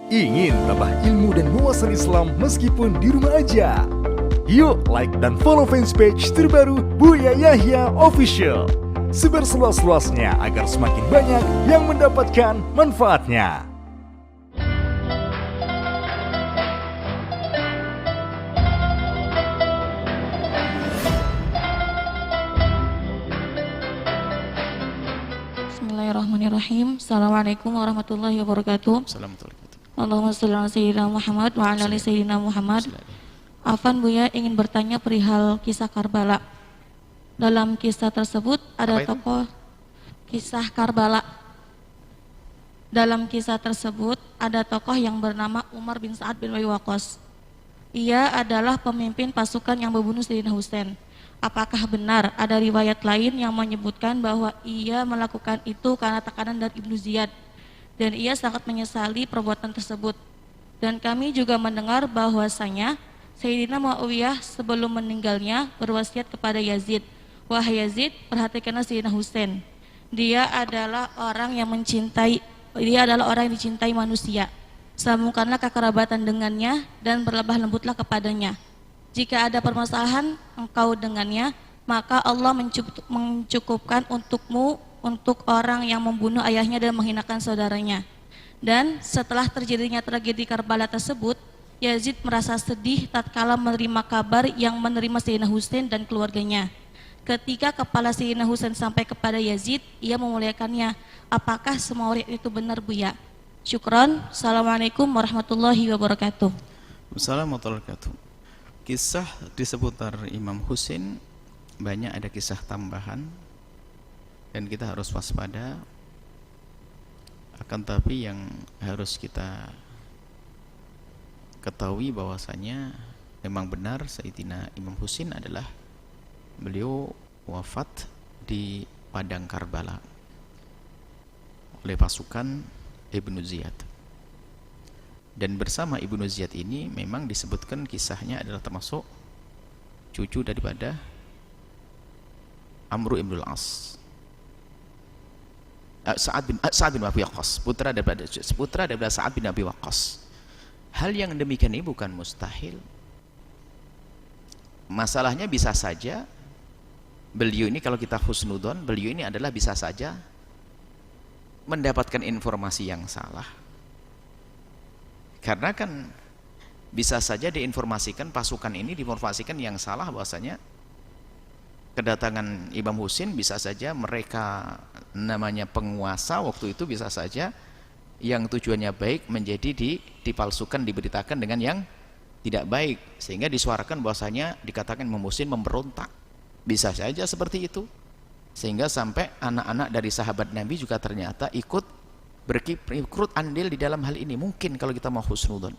Ingin tambah ilmu dan wawasan Islam meskipun di rumah aja? Yuk like dan follow fanpage terbaru Buya Yahya Official. Sebar seluas-luasnya agar semakin banyak yang mendapatkan manfaatnya. Bismillahirrahmanirrahim. Assalamualaikum warahmatullahi wabarakatuh. Allahumma sholli ala sayyidina Muhammad wa ala ali sayyidina Muhammad. Afan Buya ingin bertanya perihal kisah Karbala. Dalam kisah tersebut ada tokoh kisah Karbala. Dalam kisah tersebut ada tokoh yang bernama Umar bin Sa'ad bin Abi Waqqas. Ia adalah pemimpin pasukan yang membunuh Sayyidina Husain. Apakah benar ada riwayat lain yang menyebutkan bahwa ia melakukan itu karena tekanan dari Ibnu Ziyad dan ia sangat menyesali perbuatan tersebut? Dan kami juga mendengar bahwasanya Sayyidina Muawiyah sebelum meninggalnya berwasiat kepada Yazid, "Wahai Yazid, perhatikanlah Sayyidina Husain. Dia adalah orang yang dicintai manusia. Sambungkanlah kekerabatan dengannya dan berlebah lembutlah kepadanya. Jika ada permasalahan engkau dengannya, maka Allah mencukupkan untukmu untuk orang yang membunuh ayahnya dan menghinakan saudaranya." Dan setelah terjadinya tragedi Karbala tersebut, Yazid merasa sedih tatkala menerima kabar yang menerima Sayyidina Husain dan keluarganya. Ketika kepala Sayyidina Husain sampai kepada Yazid, ia memuliakannya. Apakah semua riwayat itu benar, Buya? Syukron. Assalamualaikum warahmatullahi wabarakatuh. Assalamualaikum warahmatullahi wabarakatuh. Kisah di seputar Imam Husain banyak ada kisah tambahan dan kita harus waspada. Akan tapi yang harus kita ketahui bahwasanya memang benar Sayyidina Imam Husain adalah beliau wafat di padang Karbala oleh pasukan Ibnu Ziyad. Dan bersama Ibnu Ziyad ini memang disebutkan kisahnya adalah termasuk cucu daripada Amr ibn al-As, Sa'ad bin Abi Waqqas, putra daripada Sa'ad bin Abi Waqqas. Hal yang demikian ini bukan mustahil. Masalahnya bisa saja beliau ini, kalau kita husnudon, beliau ini adalah bisa saja mendapatkan informasi yang salah. Karena kan bisa saja diinformasikan, pasukan ini diinformasikan yang salah, bahwasanya kedatangan Imam Husain bisa saja mereka namanya penguasa waktu itu bisa saja yang tujuannya baik menjadi dipalsukan, diberitakan dengan yang tidak baik, sehingga disuarakan bahwasanya dikatakan Imam Husain memberontak. Bisa saja seperti itu, sehingga sampai anak-anak dari sahabat Nabi juga ternyata ikut andil di dalam hal ini. Mungkin kalau kita mau husnudon.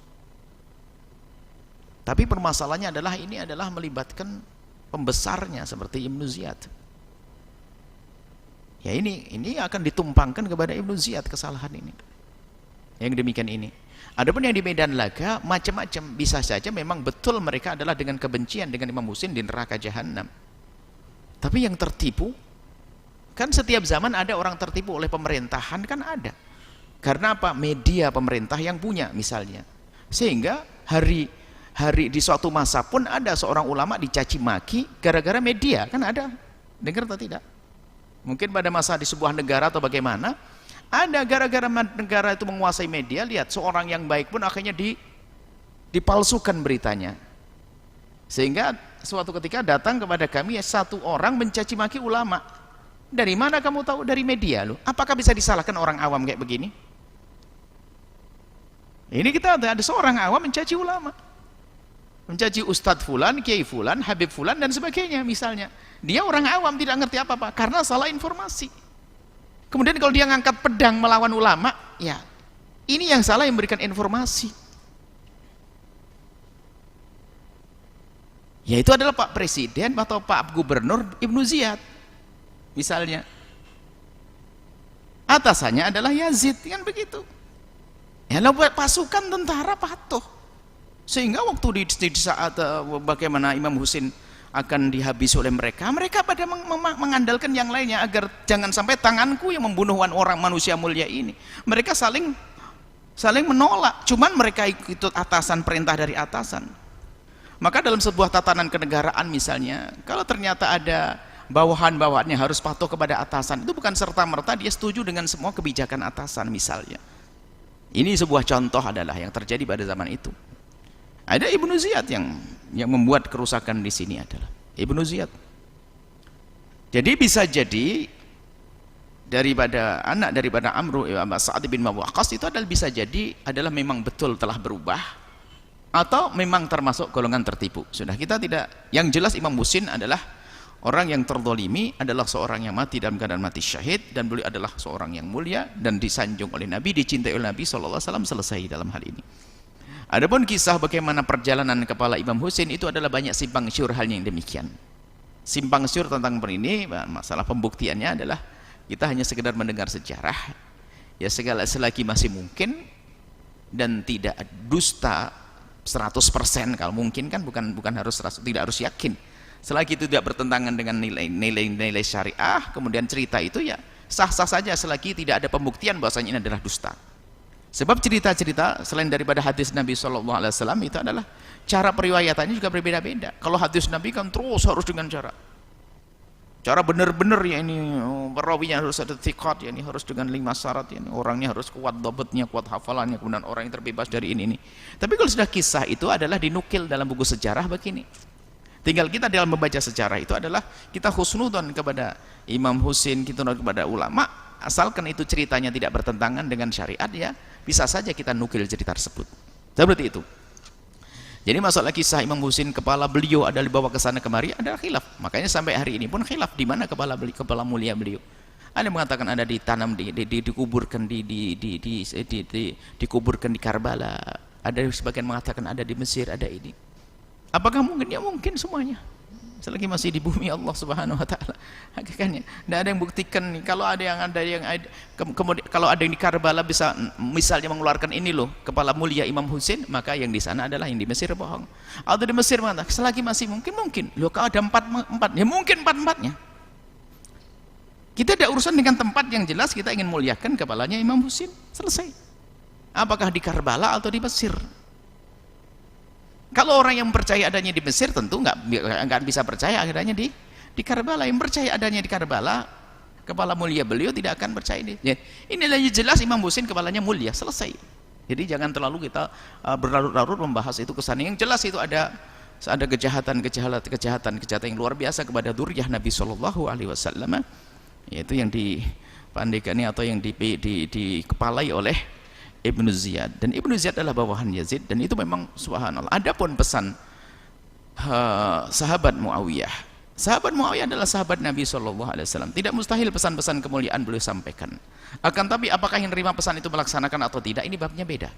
Tapi permasalahannya adalah ini adalah melibatkan pembesarnya seperti Ibnu Ziyad. Ya ini akan ditumpangkan kepada Ibnu Ziyad kesalahan ini. Yang demikian ini. Adapun yang di Medan Laga macam-macam, bisa saja memang betul mereka adalah dengan kebencian dengan Imam Husain di neraka Jahannam. Tapi yang tertipu, kan setiap zaman ada orang tertipu oleh pemerintahan, kan ada. Karena apa? Media pemerintah yang punya misalnya. Sehingga hari di suatu masa pun ada seorang ulama dicaci maki gara-gara media, kan ada. Dengar atau tidak? Mungkin pada masa di sebuah negara atau bagaimana, ada gara-gara negara itu menguasai media, lihat seorang yang baik pun akhirnya dipalsukan beritanya. Sehingga suatu ketika datang kepada kami satu orang mencaci maki ulama. Dari mana kamu tahu? Dari media loh. Apakah bisa disalahkan orang awam kayak begini? Ini kita ada seorang awam mencaci ulama, mencaci Ustadz Fulan, Kiai Fulan, Habib Fulan dan sebagainya misalnya. Dia orang awam tidak ngerti apa-apa karena salah informasi. Kemudian kalau dia ngangkat pedang melawan ulama, ya ini yang salah yang memberikan informasi. Yaitu adalah Pak Presiden atau Pak Gubernur Ibnu Ziyad misalnya. Atasannya adalah Yazid, kan begitu. Ya buat pasukan tentara patuh. Sehingga waktu di saat bagaimana Imam Husain akan dihabisi oleh mereka pada mengandalkan yang lainnya agar jangan sampai tanganku yang membunuh orang manusia mulia ini. Mereka saling saling menolak, cuman mereka ikut atasan, perintah dari atasan. Maka dalam sebuah tatanan kenegaraan misalnya, kalau ternyata ada bawahan-bawahannya harus patuh kepada atasan, itu bukan serta-merta dia setuju dengan semua kebijakan atasan misalnya. Ini sebuah contoh adalah yang terjadi pada zaman itu. Ada Ibnu Ziyad yang membuat kerusakan di sini adalah Ibnu Ziyad. Jadi bisa jadi daripada anak daripada Amru Sa'ad bin Waqqas itu adalah bisa jadi adalah memang betul telah berubah atau memang termasuk golongan tertipu. Sudah, kita tidak, yang jelas Imam Husin adalah orang yang terzalimi, adalah seorang yang mati dalam keadaan mati syahid, dan beliau adalah seorang yang mulia dan disanjung oleh Nabi, dicintai oleh Nabi SAW. Selesai dalam hal ini. Adapun kisah bagaimana perjalanan kepala Imam Husin itu adalah banyak simpang siur halnya yang demikian. Simpang siur tentang ini, masalah pembuktiannya adalah kita hanya sekedar mendengar sejarah, ya segala selagi masih mungkin dan tidak dusta 100%, kalau mungkin kan bukan harus 100%, tidak harus yakin, selagi itu tidak bertentangan dengan nilai syariah, kemudian cerita itu ya sah-sah saja selagi tidak ada pembuktian bahwasanya ini adalah dusta. Sebab cerita-cerita selain daripada hadis Nabi SAW itu adalah cara periwayatannya juga berbeda-beda. Kalau hadis Nabi kan terus harus dengan cara benar-benar, ya ini perawinya harus ada thiqat, ya ini harus dengan 5 syarat, ya ini orangnya harus kuat dhabetnya, kuat hafalannya, kemudian orang yang terbebas dari ini. Tapi kalau sudah kisah itu adalah dinukil dalam buku sejarah begini. Tinggal kita dalam membaca sejarah itu adalah kita husnudzon kepada Imam Husin, kita kepada ulama, asalkan itu ceritanya tidak bertentangan dengan syariat, ya bisa saja kita nukil cerita tersebut. Seperti itu. Jadi masalah kisah Imam Husin, kepala beliau ada dibawa ke sana kemari, ada khilaf. Makanya sampai hari ini pun khilaf di mana kepala mulia beliau. Ada yang mengatakan ada ditanam dikuburkan dikuburkan di Karbala. Ada sebagian mengatakan ada di Mesir, ada ini. Apakah mungkin? Ya mungkin semuanya. Selagi masih di bumi Allah Subhanahu wa taala. Hakikatnya tidak ada yang buktikan nih. Kalau ada yang kemudian kalau ada yang di Karbala bisa misalnya mengeluarkan ini loh, kepala mulia Imam Husin, maka yang di sana adalah yang di Mesir bohong. Atau di Mesir mengatakan selagi masih mungkin. Loh, kalau ada empat, ya mungkin empat-empatnya. Kita ada urusan dengan tempat, yang jelas kita ingin muliakan kepalanya Imam Husin. Selesai. Apakah di Karbala atau di Mesir? Kalau orang yang percaya adanya di Mesir tentu nggak bisa percaya adanya di Karbala. Yang percaya adanya di Karbala, kepala mulia beliau tidak akan percaya ini. Ya, inilah jelas Imam Husin kepalanya mulia, selesai. Jadi jangan terlalu kita berlarut-larut membahas itu kesana. Yang jelas itu ada kejahatan yang luar biasa kepada dzurriyyah Nabi Shallallahu Alaihi Wasallam, yaitu yang dipandekani atau yang dikepalai oleh Ibnu Ziyad. Dan Ibnu Ziyad adalah bawahan Yazid, dan itu memang subhanallah. Adapun pesan sahabat Muawiyah adalah sahabat Nabi SAW. Tidak mustahil pesan-pesan kemuliaan beliau sampaikan. Akan tapi apakah yang menerima pesan itu melaksanakan atau tidak, ini babnya beda.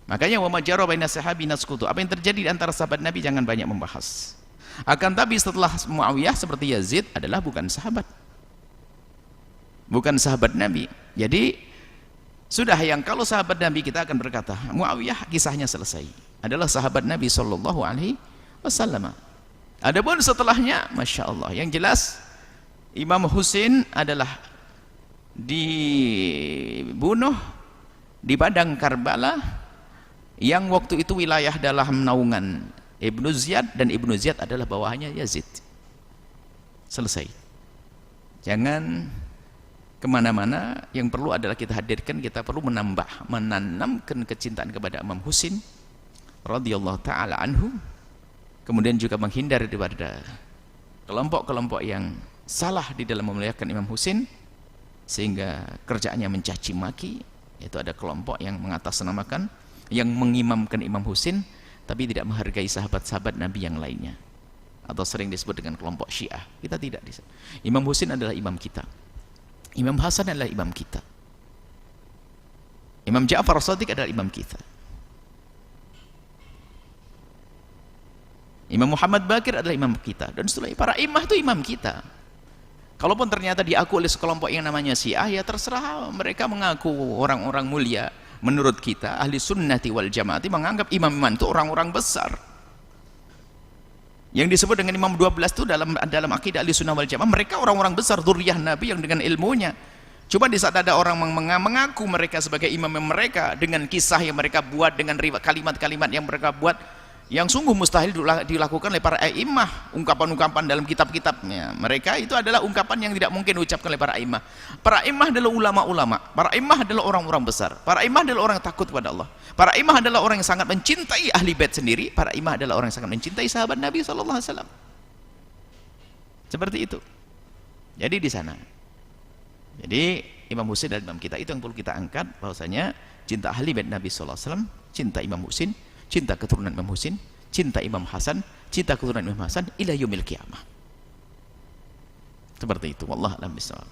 Makanya wa majara baina sahabi nasqutu, apa yang terjadi di antara sahabat Nabi jangan banyak membahas. Akan tapi setelah Muawiyah seperti Yazid adalah bukan sahabat Nabi. Jadi sudah, yang kalau sahabat Nabi kita akan berkata Muawiyah kisahnya selesai, adalah sahabat Nabi Shallallahu Alaihi Wasallam. Adapun setelahnya, masya Allah, yang jelas Imam Husin adalah dibunuh di padang Karbala, yang waktu itu wilayah dalam naungan Ibnu Ziyad, dan Ibnu Ziyad adalah bawahannya Yazid. Selesai. Jangan kemana-mana, yang perlu adalah kita hadirkan, kita perlu menanamkan kecintaan kepada Imam Husin radhiyallahu taala anhu, kemudian juga menghindar daripada kelompok-kelompok yang salah di dalam memuliakan Imam Husin sehingga kerjaannya mencaci maki. Itu ada kelompok yang mengatasnamakan, yang mengimamkan Imam Husin tapi tidak menghargai sahabat-sahabat Nabi yang lainnya, atau sering disebut dengan kelompok Syiah. Kita tidak. Imam Husin adalah imam kita. Imam Hasan adalah imam kita. Imam Ja'far Shadiq adalah imam kita. Imam Muhammad Baqir adalah imam kita. Dan setelah para imam itu imam kita. Kalaupun ternyata diaku oleh sekelompok yang namanya Syiah, ya terserah mereka mengaku orang-orang mulia. Menurut kita, ahli sunnati wal jamaati menganggap imam-imam itu orang-orang besar. Yang disebut dengan Imam 12 itu dalam akidah ahli sunnah wal jamaah, mereka orang-orang besar, dzurriyyah Nabi yang dengan ilmunya Coba di saat ada orang mengaku mereka sebagai imam mereka dengan kisah yang mereka buat, dengan kalimat-kalimat yang mereka buat, yang sungguh mustahil dilakukan oleh para imam, ungkapan-ungkapan dalam kitab-kitabnya mereka itu adalah ungkapan yang tidak mungkin diucapkan oleh para imam. Para imam adalah ulama-ulama, para imam adalah orang-orang besar, para imam adalah orang yang takut kepada Allah, para imam adalah orang yang sangat mencintai ahli bait sendiri, para imam adalah orang yang sangat mencintai sahabat Nabi SAW. Seperti itu. Jadi di sana, jadi Imam Husain dan Imam kita itu yang perlu kita angkat, bahwasanya cinta ahli bait Nabi SAW, cinta Imam Husain, cinta keturunan Imam Husain, cinta Imam Hasan, cinta keturunan Imam Hasan ila yaumil qiyamah. Seperti itu. Wallahu a'lam bishawab.